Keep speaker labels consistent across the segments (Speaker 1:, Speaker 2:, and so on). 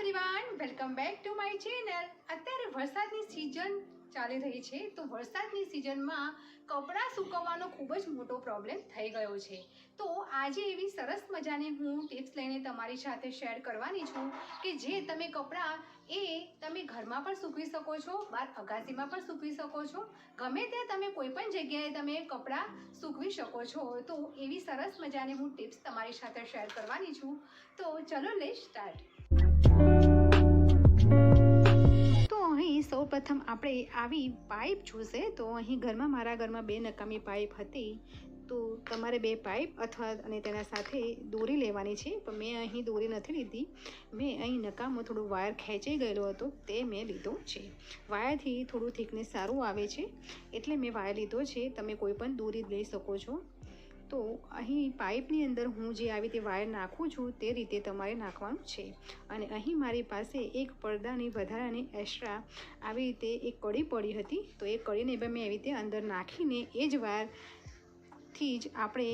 Speaker 1: Everyone, welcome back to my channel. અત્યારે વરસાદની season ચાલી રહી છે, તો વરસાદની સિઝનમાં કપડાં સૂકવવાનો ખૂબ જ મોટો પ્રોબ્લેમ થઈ ગયો છે। તો આજે એવી સરસ મજાની હું ટિપ્સ લઈને તમારી સાથે શેર કરવાની છું કે જે તમે કપડાં તમે ઘરમાં પણ સૂકવી શકો છો, બહાર અગાસીમાં પણ સૂકવી શકો છો, ગમે ત્યાં તમે કોઈ પણ જગ્યાએ તમે કપડાં સૂકવી શકો છો। તો એવી સરસ મજાની હું ટિપ્સ તમારી સાથે શેર કરવાની છું। તો ચલો લેટ્સ સ્ટાર્ટ। તો અહીં સૌપ્રથમ આપણે આવી પાઇપ જોશે। તો અહીં મારા ઘરમાં 2 નકામી પાઇપ હતી, તો તમારે 2 પાઇપ અથવા અને તેના સાથે દોરી લેવાની છે, પણ મેં અહીં દોરી નથી લીધી। મેં અહીં નકામો થોડું વાયર ખેંચાઈ ગયેલો હતો તે મેં લીધો છે। વાયરથી થોડું થિકનેસ સારું આવે છે એટલે મેં વાયર લીધો છે। તમે કોઈ પણ દોરી લઈ શકો છો। તો અહીં પાઇપની અંદર હું જે આવી રીતે વાયર નાખું છું તે રીતે તમારે નાખવાનું છે। અને અહીં મારી પાસે એક પડદાની વધારાની એક્સ્ટ્રા આવી રીતે એક કડી પડી હતી, તો એ કડીને પણ મેં એવી રીતે અંદર નાખીને એ જ વાયરથી જ આપણે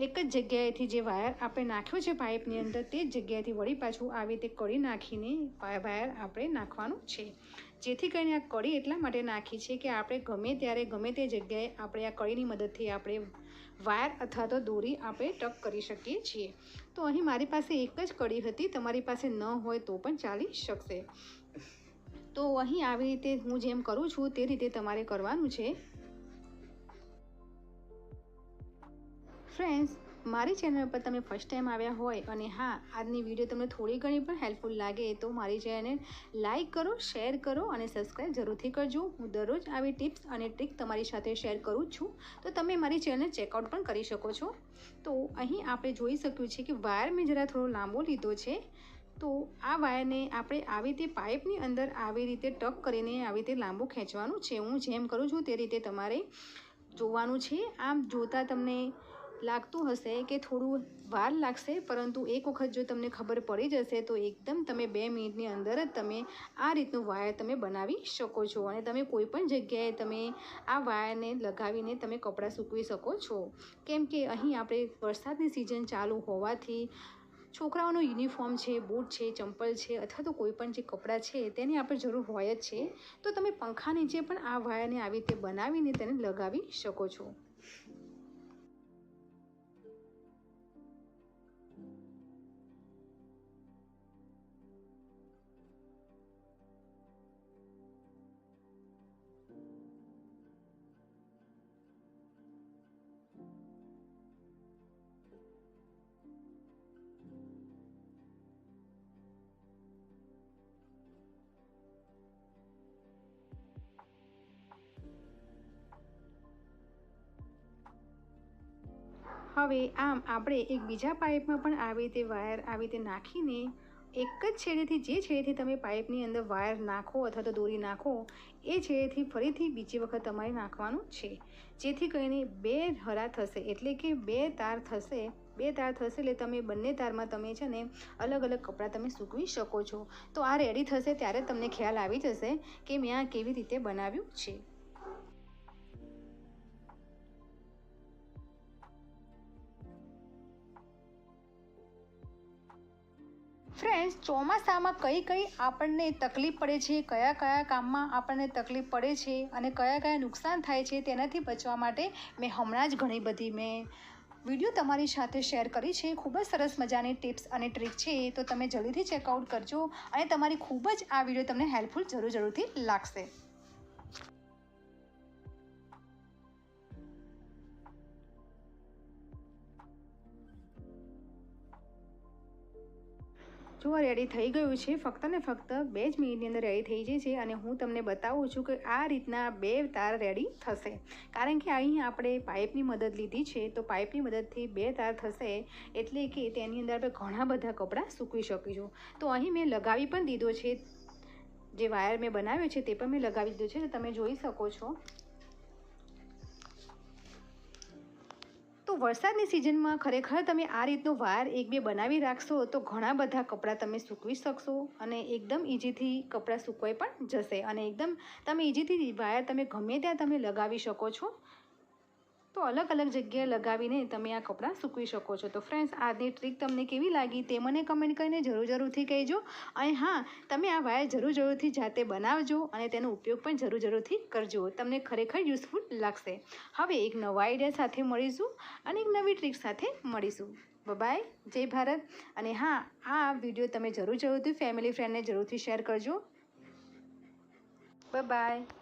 Speaker 1: એક જ જગ્યાએથી જે વાયર આપણે નાખ્યો છે પાઇપની અંદર તે જ જગ્યાએથી વળી પાછું આવી રીતે કડી નાખીને વાયર આપણે નાખવાનું છે। જેથી કરીને આ કડી એટલા માટે નાખી છે કે આપણે ગમે ત્યારે ગમે તે જગ્યાએ આપણે આ કડીની મદદથી આપણે વાયર અથવા તો દોરી આપણે ટક કરી શકીએ છીએ। તો અહીં મારી પાસે એક જ કડી હતી, તમારી પાસે ન હોય તો પણ ચાલી શકશે। તો અહીં આવી રીતે હું જેમ કરું છું તે રીતે તમારે કરવાનું છે। ફ્રેન્ડ્સ, મારી ચેનલ પર તમે ફર્સ્ટ ટાઈમ આવ્યા હોય અને હા આજની વિડીયો તમને થોડી ઘણી પણ હેલ્પફુલ લાગે તો મારી ચેનલ લાઇક કરો, શેર કરો અને સબસ્ક્રાઈબ જરૂરથી કરજો। હું દરરોજ આવી ટિપ્સ અને ટ્રિક તમારી સાથે શેર કરું છું, તો તમે મારી ચેનલ ચેકઆઉટ પણ કરી શકો છો। તો અહીં આપણે જોઈ શક્યું છે કે વાયર મેં જરા થોડો લાંબો લીધો છે, તો આ વાયરને આપણે આવી રીતે પાઇપની અંદર આવી રીતે ટક કરીને આવી રીતે લાંબો ખેંચવાનું છે। હું જેમ કરું છું તે રીતે તમારે જોવાનું છે। આમ જોતાં તમને લાગતું હશે કે થોડું વાર લાગશે, પરંતુ એક વખત જો તમને ખબર પડી જશે તો એકદમ તમે 2 મિનિટની અંદર જ તમે આ રીતનું વાયર તમે બનાવી શકો છો અને તમે કોઈ પણ જગ્યાએ તમે આ વાયરને લગાવીને તમે કપડાં સૂકવી શકો છો। કેમ કે અહીં આપણે વરસાદની સિઝન ચાલુ હોવાથી છોકરાઓનું યુનિફોર્મ છે, બૂટ છે, ચંપલ છે અથવા તો કોઈ પણ જે કપડાં છે તેની આપણે જરૂર હોય જ છે। તો તમે પંખા નીચે પણ આ વાયરને આવી રીતે બનાવીને તેને લગાવી શકો છો। હવે આમ આપણે એક બીજા પાઇપમાં પણ આવી રીતે વાયર આવી રીતે નાખીને એક જ છેડેથી જે છેડેથી તમે પાઇપની અંદર વાયર નાખો અથવા તો દોરી નાખો એ છેડેથી ફરીથી બીજી વખત તમારે નાખવાનું છે, જેથી કરીને 2 હરા થશે, એટલે કે 2 તાર થશે। 2 તાર થશે એટલે તમે બંને તારમાં તમે છે ને અલગ અલગ કપડાં તમે સૂકવી શકો છો। તો આ રેડી થશે ત્યારે તમને ખ્યાલ આવી જશે કે મેં આ કેવી રીતે બનાવ્યું છે। ફ્રેન્ડ્સ, ચોમાસામાં કઈ આપણને તકલીફ પડે છે, કયા કયા કામમાં આપણને તકલીફ પડે છે અને કયા નુકસાન થાય છે તેનાથી બચવા માટે મેં હમણાં જ ઘણી બધી વિડીયો તમારી સાથે શેર કરી છે। ખૂબ જ સરસ મજાની ટિપ્સ અને ટ્રિક છે, તો તમે જલ્દીથી ચેકઆઉટ કરજો અને તમારી ખૂબ જ આ વિડીયો તમને હેલ્પફુલ જરૂરથી લાગશે। જો રેડી થઈ ગયું છે, ફક્ત ને ફક્ત 2 જ મિનિટની અંદર રેડી થઈ જાય છે અને હું તમને બતાવું છું કે આ રીતના 2 તાર રેડી થશે, કારણ કે અહીં આપણે પાઇપની મદદ લીધી છે। તો પાઇપની મદદથી 2 તાર થશે એટલે કે તેની અંદર આપણે ઘણા બધા કપડાં સૂકવી શકીશું। તો અહીં મેં લગાવી પણ દીધો છે, જે વાયર મેં બનાવ્યો છે તે પણ મેં લગાવી દીધો છે, તો તમે જોઈ શકો છો। તો વરસાદની સિઝનમાં ખરેખર તમે આ રીતનો વાયર 1-2 બનાવી રાખશો તો ઘણા બધા કપડાં તમે સૂકવી શકશો અને એકદમ ઇઝીથી કપડાં સૂકવાઈ પણ જશે અને એકદમ તમે ઇઝીથી વાયર તમે ગમે ત્યાં તમે લગાવી શકો છો। તો અલગ અલગ જગ્યાએ લગાવીને તમે આ કપડાં સૂકવી શકો છો. તો ફ્રેન્ડ્સ, આજની ટ્રીક તમને કેવી લાગી તે મને કમેન્ટ કરીને જરૂરથી કહેજો. અને હા, તમે આ વાયર જરૂરથી જાતે બનાવજો અને તેનો ઉપયોગ પણ જરૂરથી કરજો. તમને ખરેખર યુઝફુલ લાગશે. હવે એક નવા આઈડિયા સાથે મળીશું અને એક નવી ટ્રીક સાથે મળીશું. બાય, જય ભારત. અને હા, આ વિડીયો તમે જરૂરથી ફેમિલી ફ્રેન્ડને જરૂરથી શેર કરજો. બાય.